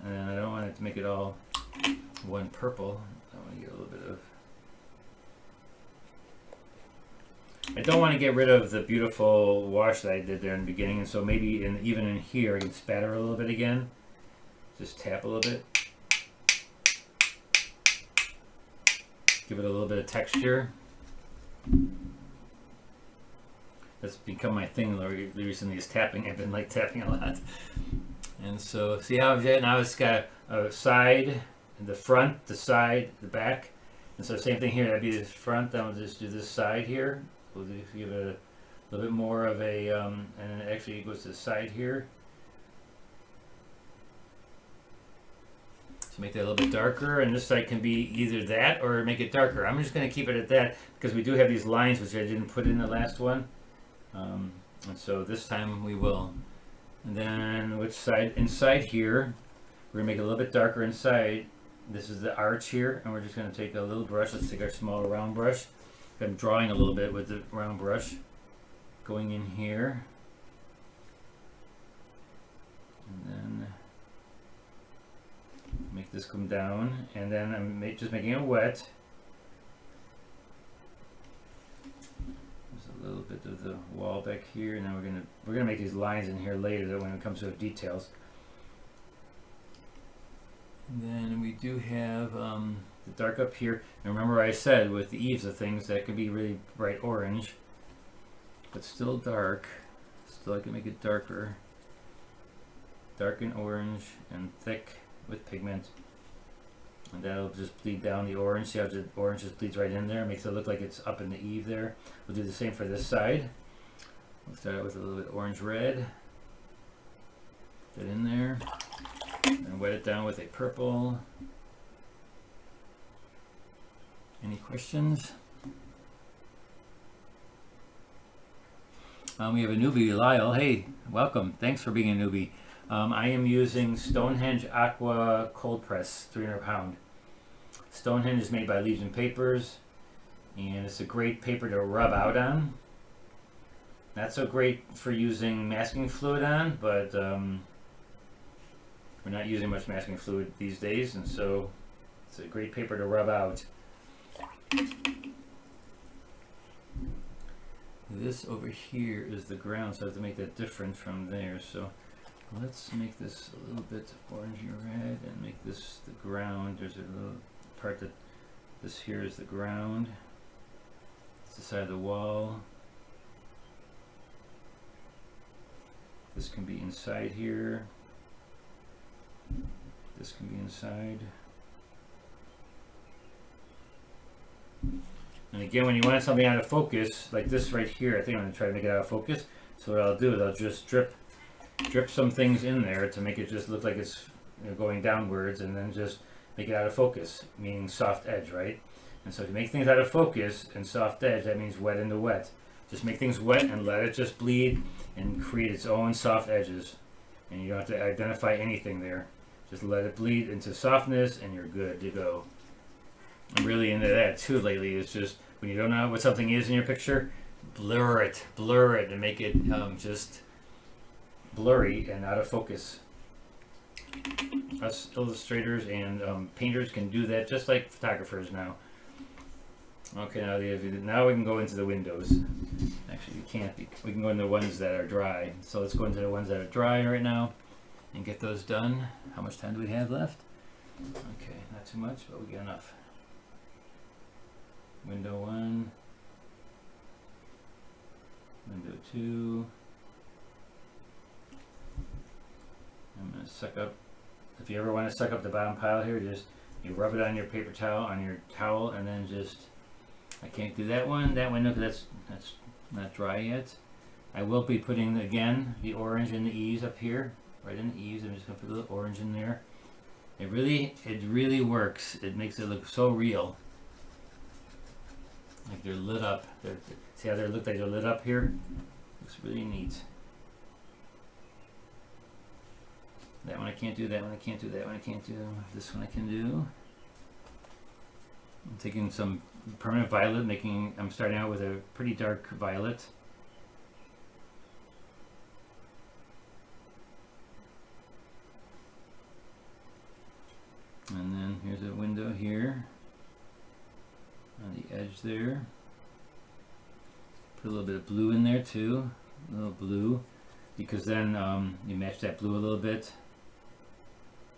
And I don't want it to make it all one purple. I want to get a little bit of... I don't want to get rid of the beautiful wash that I did there in the beginning, and so maybe even in here I can spatter a little bit again. Just tap a little bit. Give it a little bit of texture. That's become my thing recently, is tapping. I've been tapping a lot. And so see how now it's got a side, the front, the side, the back. And so same thing here, that'd be the front. Then we'll just do this side here. We'll just give it a little bit more of a, and actually it goes to the side here. So make that a little bit darker, and this side can be either that or make it darker. I'm just going to keep it at that because we do have these lines which I didn't put in the last one. And so this time we will. And then which side? Inside here, we're gonna make it a little bit darker inside. This is the arch here, and we're just gonna take a little brush. Let's take our small round brush. I'm drawing a little bit with the round brush. Going in here. And then make this come down. And then I'm just making it wet. A little bit of the wall back here, and then we're gonna make these lines in here later that when it comes to the details. And then we do have the dark up here. And remember I said with the eaves of things that could be really bright orange, but still dark. Still I can make it darker. Dark and orange and thick with pigment. And that'll just bleed down the orange. See how the orange just bleeds right in there? Makes it look like it's up in the eave there. We'll do the same for this side. We'll start out with a little bit orange red. Put that in there. And wet it down with a purple. Any questions? We have a newbie, Lyle. Hey, welcome. Thanks for being a newbie. I am using Stonehenge Aqua Cold Press, 300 pound. Stonehenge is made by Leaves and Papers, and it's a great paper to rub out on. Not so great for using masking fluid on, but we're not using much masking fluid these days, and so it's a great paper to rub out. This over here is the ground, so I have to make that different from there. So let's make this a little bit orangey red and make this the ground. There's a little part that this here is the ground. It's the side of the wall. This can be inside here. This can be inside. And again, when you want something out of focus, like this right here, I think I'm going to try to make it out of focus. So what I'll do is I'll just drip some things in there to make it just look like it's going downwards, and then just make it out of focus, meaning soft edge, right? And so to make things out of focus and soft edge, that means wet into wet. Just make things wet and let it just bleed and create its own soft edges. And you don't have to identify anything there. Just let it bleed into softness and you're good to go. I'm really into that too lately. It's just when you don't know what something is in your picture, blur it and make it just blurry and out of focus. Us illustrators and painters can do that just like photographers now. Okay, now we can go into the windows. Actually, you can't. We can go into the ones that are dry. So let's go into the ones that are dry right now and get those done. How much time do we have left? Okay, not too much, but we got enough. Window 1, window 2. I'm going to suck up. If you ever want to suck up the bottom pile here, you rub it on your paper towel, on your towel, and then just, I can't do that window because that's not dry yet. I will be putting, again, the orange in the eaves up here, right in the eaves. I'm just going to put a little orange in there. It really works. It makes it look so real. Like they're lit up. See how they look like they're lit up here? Looks really neat. That one I can't do, that one I can't do, that one I can't do. This one I can do. I'm taking some permanent violet, I'm starting out with a pretty dark violet. And then here's a window here on the edge there. Put a little bit of blue in there too, a little blue, because then you match that blue a little bit.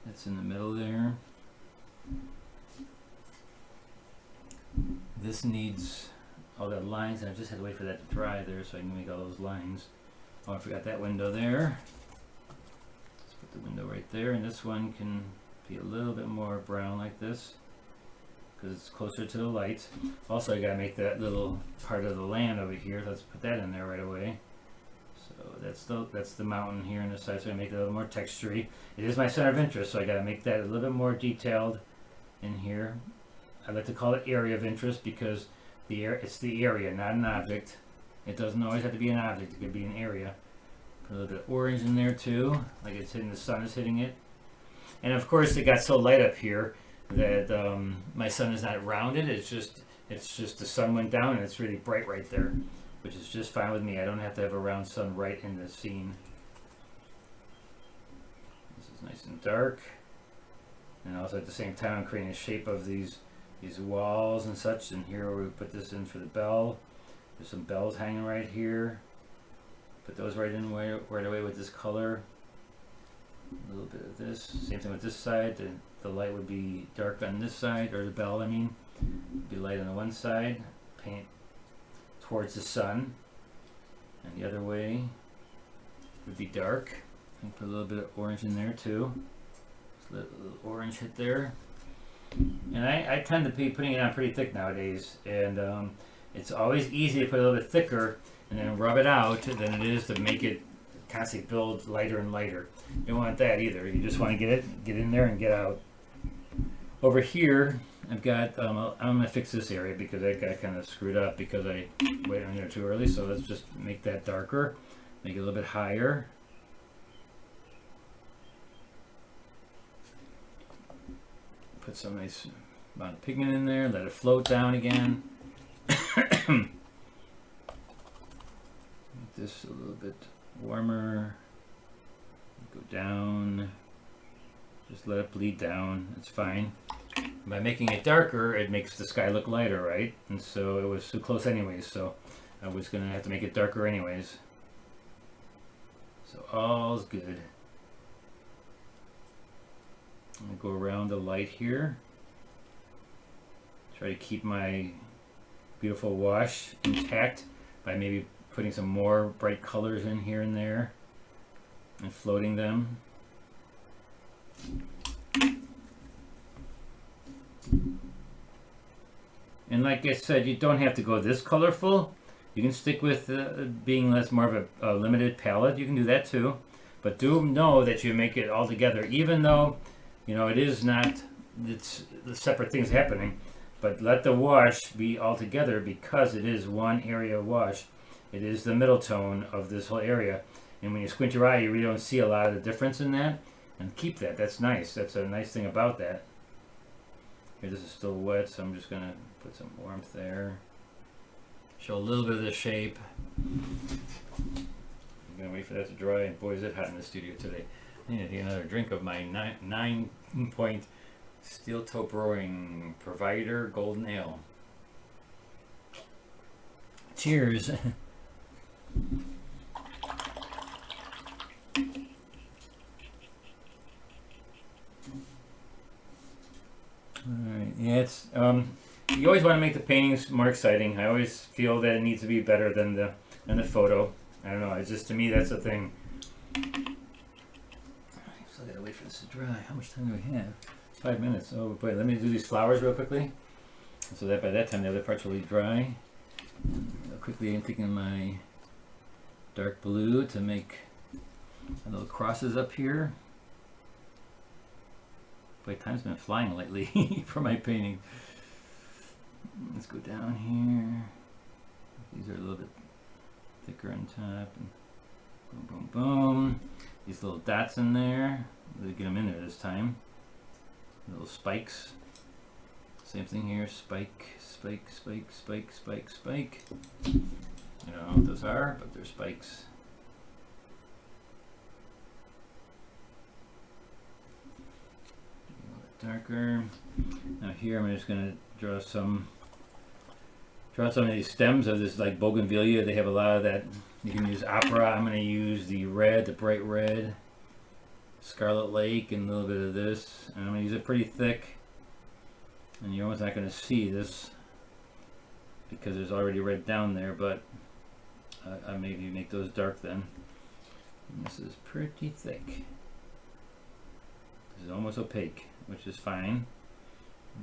That's in the middle there. This needs all the lines, and I just had to wait for that to dry there so I can make all those lines. Oh, I forgot that window there. Let's put the window right there, and this one can be a little bit more brown like this because it's closer to the light. Also, I gotta make that little part of the land over here. Let's put that in there right away. So that's the mountain here on the side, so I make it a little more textury. It is my center of interest, so I gotta make that a little bit more detailed in here. I like to call it area of interest because it's the area, not an object. It doesn't always have to be an object, it could be an area. Put a little bit of orange in there too, like it's hitting, the sun is hitting it. And of course it got so light up here that my sun is not rounded, it's just the sun went down and it's really bright right there, which is just fine with me. I don't have to have a round sun right in the scene. This is nice and dark. And also at the same time I'm creating a shape of these walls and such, and here we put this in for the bell. There's some bells hanging right here. Put those right in right away with this color. A little bit of this. Same thing with this side. The light would be dark on this side, or the bell I mean. Be light on the one side. Paint towards the sun. And the other way would be dark. And put a little bit of orange in there too. Just let a little orange hit there. And I tend to be putting it on pretty thick nowadays. And it's always easy to put a little bit thicker and then rub it out than it is to make it constantly build lighter and lighter. You don't want that either. You just want to get in there and get out. Over here, I've got, I'm going to fix this area because I got kind of screwed up because I waited on there too early. So let's just make that darker, make it a little bit higher. Put some nice amount of pigment in there, let it float down again. Make this a little bit warmer. Go down. Just let it bleed down. It's fine. By making it darker, it makes the sky look lighter, right? And so it was too close anyways, so I was going to have to make it darker anyways. So all's good. I'm going to go around the light here. Try to keep my beautiful wash intact by maybe putting some more bright colors in here and there and floating them. And like I said, you don't have to go this colorful. You can stick with being more of a limited palette. You can do that too. But do know that you make it all together, even though, you know, it is not, it's the separate things happening. But let the wash be all together because it is one area wash. It is the middle tone of this whole area. And when you squint your eye, you really don't see a lot of the difference in that. And keep that. That's nice. That's a nice thing about that. Here, this is still wet, so I'm just going to put some warmth there. Show a little bit of the shape. I'm going to wait for that to dry. And boy, is it hot in the studio today. I need to take another drink of my 9-point Steel Toe Brewing Provider Golden Ale. Cheers. Alright, yeah, it's you always want to make the paintings more exciting. I always feel that it needs to be better than the photo. I don't know, it's just, to me, that's the thing. I still gotta wait for this to dry. How much time do we have? 5 minutes. Oh boy, let me do these flowers real quickly, so that by that time the other parts will be dry. Quickly, I'm taking my dark blue to make little crosses up here. Boy, time's been flying lately for my painting. Let's go down here. These are a little bit thicker on top. And boom, boom, boom. These little dots in there. Really get them in there this time. Little spikes. Same thing here. Spike, spike, spike, spike, spike, spike. I don't know what those are, but they're spikes. Darker. Now here I'm just going to draw some of these stems of this, like bougainvillea. They have a lot of that. You can use opera. I'm going to use the red, the bright red, Scarlet Lake, and a little bit of this. And I'm going to use it pretty thick. And you're almost not going to see this because there's already red down there, but I maybe make those dark then. And this is pretty thick. This is almost opaque, which is fine.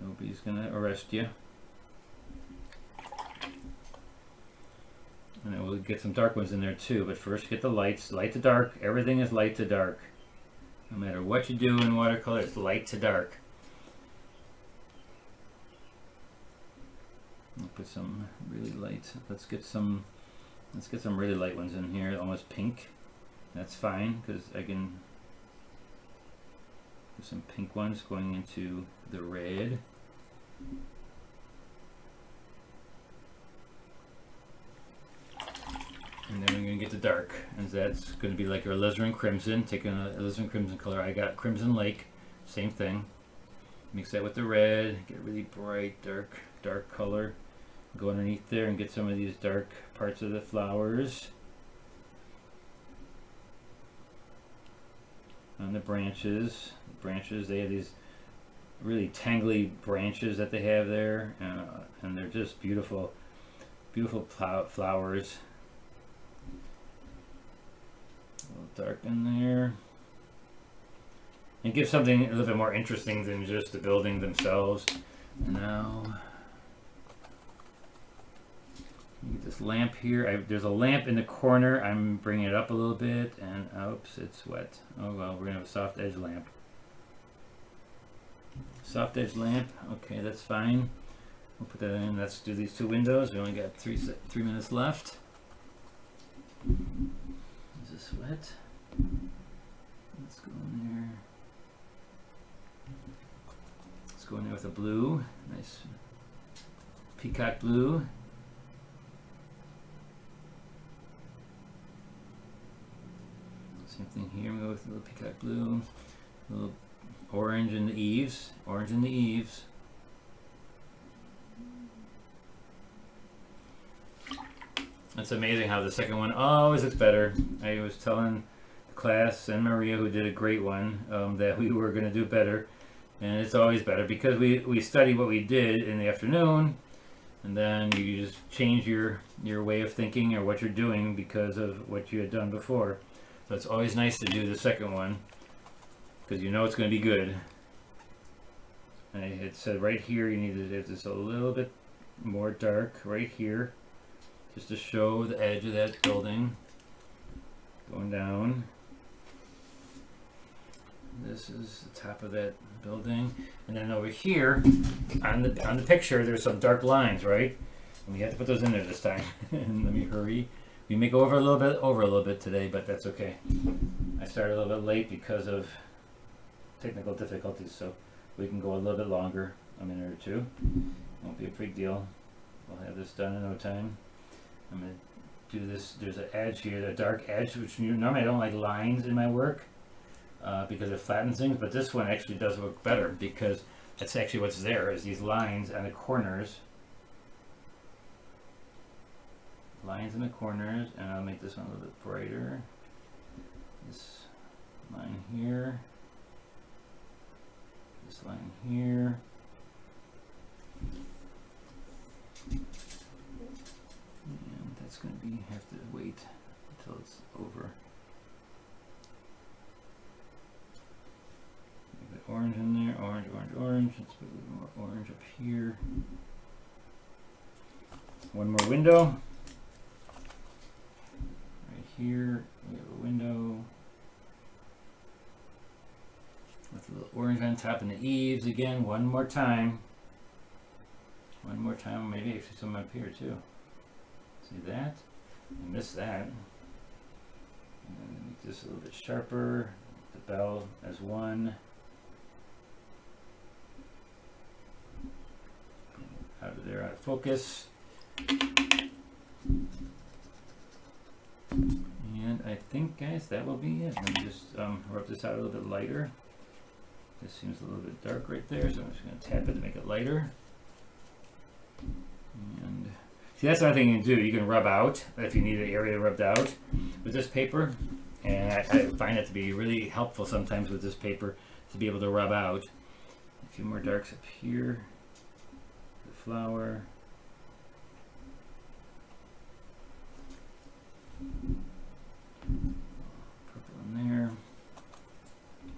Nobody's gonna arrest you. And then we'll get some dark ones in there too, but first get the lights. Light to dark. Everything is light to dark. No matter what you do in watercolor, it's light to dark. I'll put some really light. Let's get some Let's get some really light ones in here, almost pink. That's fine, because I can do some pink ones going into the red. And then we're going to get the dark, and that's going to be like our alizarin crimson. Taking a alizarin crimson color, I got Crimson Lake, same thing. Mix that with the red, get a really bright, dark color. Go underneath there and get some of these dark parts of the flowers. On the branches. They have these really tangly branches that they have there, and they're just beautiful, beautiful flowers. A little dark in there. And give something a little bit more interesting than just the building themselves. And now, get this lamp here. There's a lamp in the corner. I'm bringing it up a little bit, and oops, it's wet. Oh well, we're gonna have a soft edge lamp. Soft edge lamp. Okay, that's fine. We'll put that in. Let's do these two windows. We only got 3 minutes left. Is this wet? Let's go in there. Let's go in there with a blue. Nice peacock blue. Same thing here. We go with a little peacock blue. A little orange in the eaves. Orange in the eaves. It's amazing how the second one always looks better. I was telling the class and Maria, who did a great one, that we were going to do better. And it's always better because we study what we did in the afternoon, and then you just change your way of thinking or what you're doing because of what you had done before. So it's always nice to do the second one because you know it's going to be good. And it said right here you need to do this a little bit more dark right here, just to show the edge of that building going down. This is the top of that building, and then over here on the picture there's some dark lines, right? And we have to put those in there this time. And let me hurry. We may go over a little bit today, but that's okay. I started a little bit late because of technical difficulties, so we can go a little bit longer, a minute or two. Won't be a big deal. We'll have this done in no time. I'm going to do this. There's an edge here, a dark edge, which normally I don't like lines in my work because it flattens things, but this one actually does work better because that's actually what's there, is these lines on the corners. Lines in the corners, and I'll make this one a little bit brighter. This line here. This line here. And that's going to have to wait until it's over. A bit orange in there, orange. Let's put a little more orange up here. One more window. Right here, we have a window with a little orange on top and the eaves again. One more time, maybe actually some up here too. See that? I missed that. And then make this a little bit sharper. The bell as one. Out of there, out of focus. And I think, guys, that will be it. Let me just rub this out a little bit lighter. This seems a little bit dark right there, so I'm just going to tap it to make it lighter. And see, that's another thing you can do. You can rub out if you need an area rubbed out with this paper. And I find that to be really helpful sometimes with this paper to be able to rub out. A few more darks up here. The flower. Purple in there.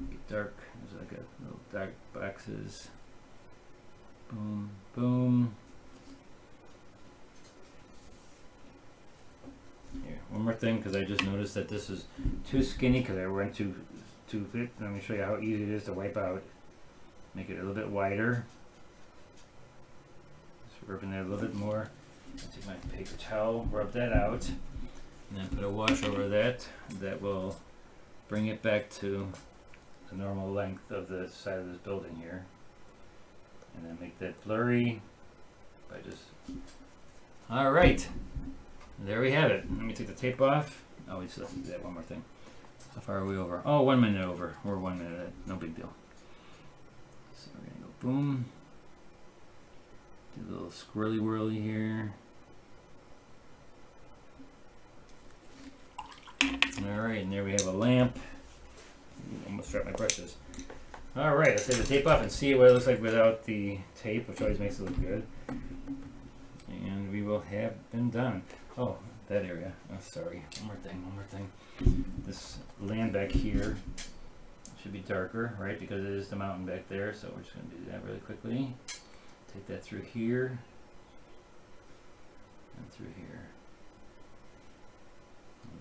Get dark. There's like a little dark boxes. Boom, boom. Here, one more thing, because I just noticed that this is too skinny because I went too thick. Let me show you how easy it is to wipe out. Make it a little bit wider. Just rub in there a little bit more. I'll take my paper towel, rub that out. And then put a wash over that. That will bring it back to the normal length of the side of this building here. And then make that blurry by just... Alright. There we have it. Let me take the tape off. Oh, we still have to do that one more thing. How far are we over? Oh, 1 minute over. We're 1 minute. No big deal. So we're going to go boom. Do a little squirrely whirly here. Alright, and there we have a lamp. Almost dropped my brushes. Alright, let's take the tape off and see what it looks like without the tape, which always makes it look good. And we will have been done. Oh, that area. Oh, sorry. One more thing. This land back here should be darker, right? Because it is the mountain back there. So we're just going to do that really quickly. Take that through here. And through here.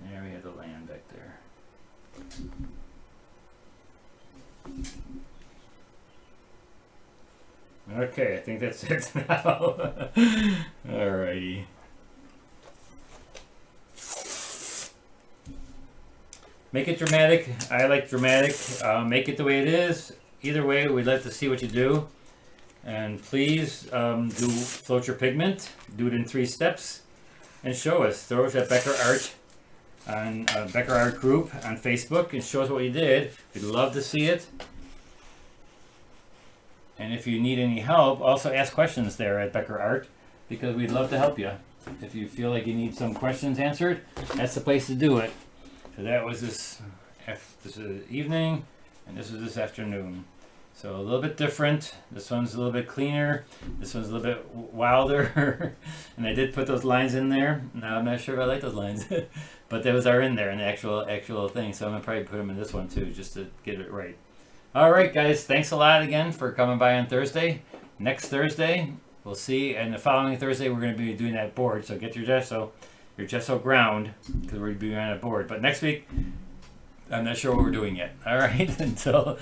And there we have the land back there. Okay, I think that's it now. Alrighty. Make it dramatic. I like dramatic. Make it the way it is. Either way, we'd love to see what you do. And please do float your pigment. Do it in 3 steps. And show us. Throw us at BeckerArt on BeckerArt group on Facebook and show us what you did. We'd love to see it. And if you need any help, also ask questions there at BeckerArt because we'd love to help you. If you feel like you need some questions answered, that's the place to do it. So that was this evening, and this was this afternoon. So a little bit different. This one's a little bit cleaner. This one's a little bit wilder. And I did put those lines in there. Now I'm not sure if I like those lines, but those are in there in the actual thing. So I'm gonna probably put them in this one too, just to get it right. All right, guys. Thanks a lot again for coming by on Thursday. Next Thursday, we'll see, and the following Thursday we're going to be doing that board. So get your gesso ground because we're going to be on a board. But next week, I'm not sure what we're doing yet. All right, until